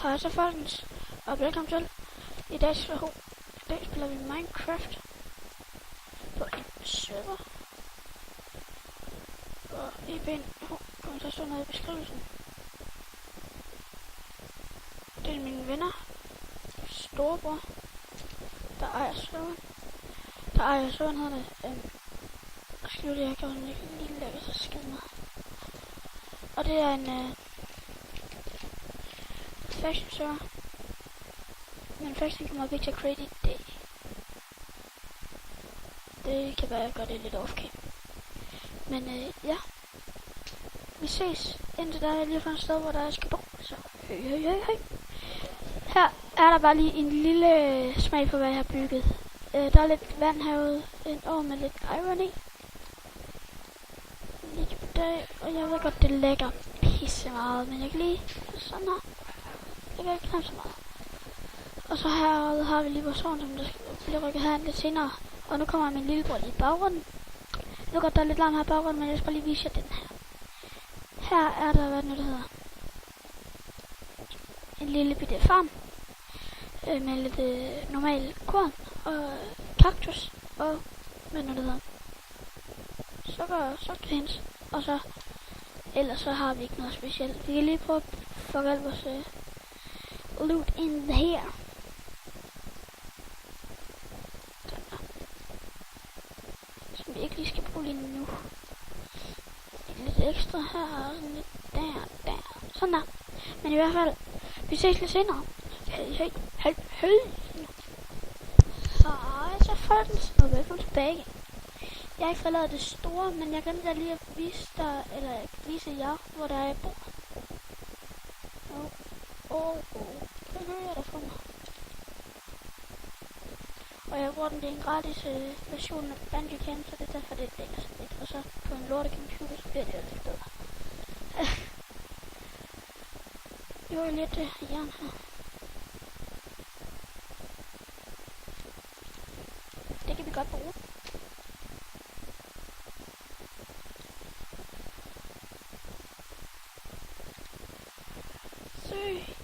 Hej så folkens, og velkommen til. I dag spiller vi Minecraft på en server. Og IP'en kommer til at stå noget i beskrivelsen. Det er mine venner, storebror, der ejer serveren. Hedder det. Og skriv det, jeg har gjort en lille lækker så skid med. Og det er en faction server. Men faction kommer ikke til at create i dag. Det kan være, at jeg gør det lidt off-cam. Men ja. Vi ses. Indtil der er jeg lige fra et sted, hvor der skal bo. Så høj. Her er der bare lige en lille smag på, hvad jeg har bygget. Der er lidt vand herude. En år med lidt iron i. Lige på dag. Og jeg ved godt, det lægger pisse meget. Men jeg kan lige sådan her. Jeg kan ikke knap så meget. Og så herude har vi lige vores horn, som der skal blive rykket herind lidt senere. Og nu kommer min lillebror lige i baggrunden. Jeg ved godt, der er lidt larm her i baggrunden, men jeg skal lige vise jer den her. Her er der, hvad det hedder. En lille bitte farm. Med lidt normal korn og kaktus og hvad det hedder. Sukkerhens. Og så ellers så har vi ikke noget specielt. Vi kan lige prøve at få alt vores loot in here. Som vi ikke lige skal bruge lige nu. Lidt ekstra her og sådan lidt der. Sådan der. Men i hvert fald, vi ses lidt senere. Hej. Hej så folkens, og velkommen tilbage. Jeg har ikke forladet det store, men jeg glemte lige at vise dig, eller vise jer, hvor der er jeg bor. Kan du høre der for mig? Og jeg bruger den til en gratis version af Bandicam, så det er derfor det dækker sig lidt. Og så på en lorte computer, så bliver det jo lidt bedre. Jo, lidt jern her. Det kan vi godt bruge.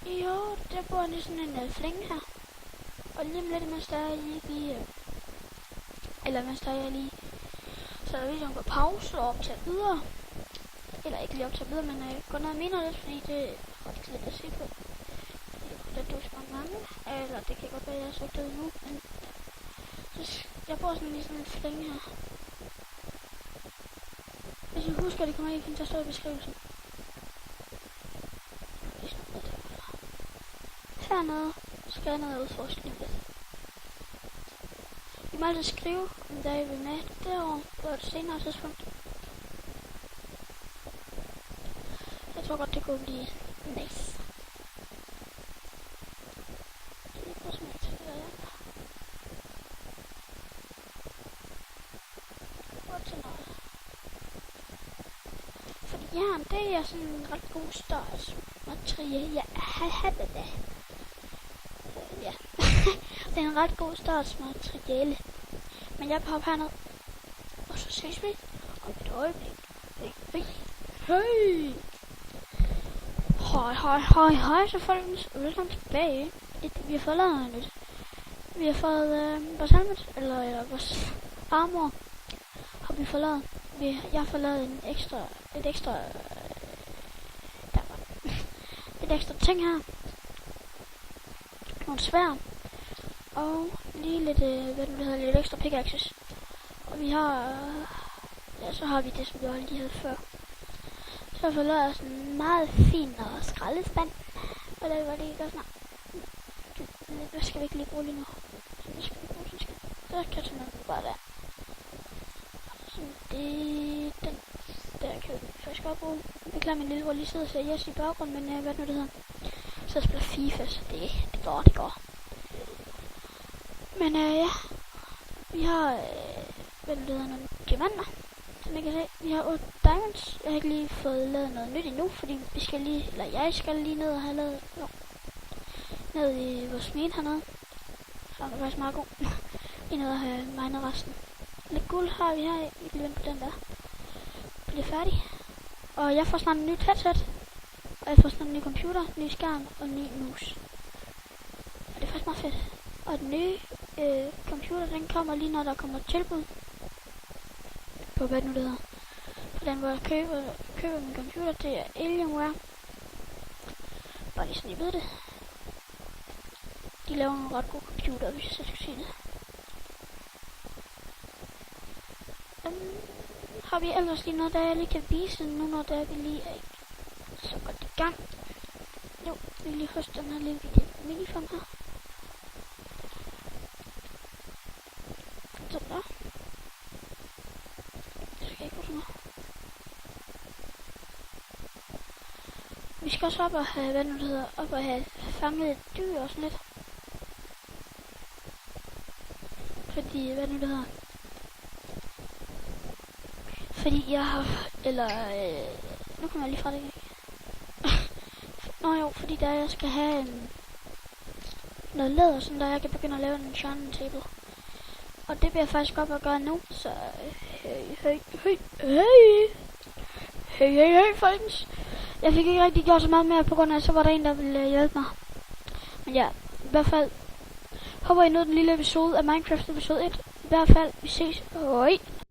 Jo, der bor lige sådan en flænge her. Og lige om lidt, mens der er lige så er videoen går pause og optager videre. Eller ikke lige optager videre, men går ned og mener lidt, fordi det er ret kedeligt at se på. Det er så mange. Eller det kan godt være, at jeg har sagt det nu, men jeg bor sådan lige sådan en flænge her. Hvis I husker, det kommer ikke fint til at stå i beskrivelsen. Hernede skal jeg ned og udforske lidt. I må altid skrive, om der I vil med derovre på et senere tidspunkt. Jeg tror godt, det kunne blive nice. Fordi jern, det er sådan en ret god startsmateriale. Ja, ja. Det er en ret god startsmateriale. Men jeg popper herned. Og så ses vi om et øjeblik. Hej. Hej så folkens. Velkommen tilbage. Vi har fået lavet noget nyt. Vi har fået vores helmet, eller vores armor. Har vi fået lavet. Jeg har fået lavet et ekstra ting her. Nogle sværd. Og lige lidt, lidt ekstra pickaxes. Og vi har, så har vi det, som vi også lige havde før. Så har jeg fået lavet sådan en meget fin og skraldespand. Og der var det ikke også hvad skal vi ikke lige bruge lige nu? Så skal vi bruge sådan skal. Så kan jeg tage noget bare der. Sådan det, den der kan vi faktisk godt bruge. Jeg beklager min lillebror lige sidder og ser yes i baggrunden, men hvad nu det hedder. Så jeg spiller FIFA, så det går. Men ja, vi har, nogle diamanter, som jeg kan se. Vi har 8 diamonds. Jeg har ikke lige fået lavet noget nyt endnu, fordi jeg skal lige ned og have lavet, ned i vores mine hernede. Så er det faktisk meget god. Vi er nede og have minet resten. Lidt guld har vi her, vi kan lige vente på den der. Bliver færdig. Og jeg får snart en nyt headset. Og jeg får sådan en ny computer, ny skærm og ny mus. Og det er faktisk meget fedt. Og den nye computer, den kommer lige når der kommer tilbud. På hvad nu det hedder. For den hvor jeg køber min computer, det er Alienware. Bare lige sådan I ved det. De laver nogle ret gode computer, hvis jeg selv skal sige det. Har vi ellers lige noget, der jeg lige kan vise nu, når der vi lige er så godt i gang. Jo, vi lige huske den her lille minifon her. Sådan der. Det skal ikke gå sådan noget. Vi skal også op og have, hvad nu det hedder, op og have fanget et dyr og sådan lidt. Fordi, hvad nu det hedder. Fordi jeg har, nu kommer jeg lige fra det. Nå jo, fordi der jeg skal have noget læder, sådan der jeg kan begynde at lave en enchanting table. Og det bliver jeg faktisk op at gøre nu, så hey, folkens. Jeg fik ikke rigtig gjort så meget mere, på grund af, så var der en, der ville hjælpe mig. Men ja, i hvert fald, håber I nåede den lille episode af Minecraft episode 1. I hvert fald, vi ses. Hej.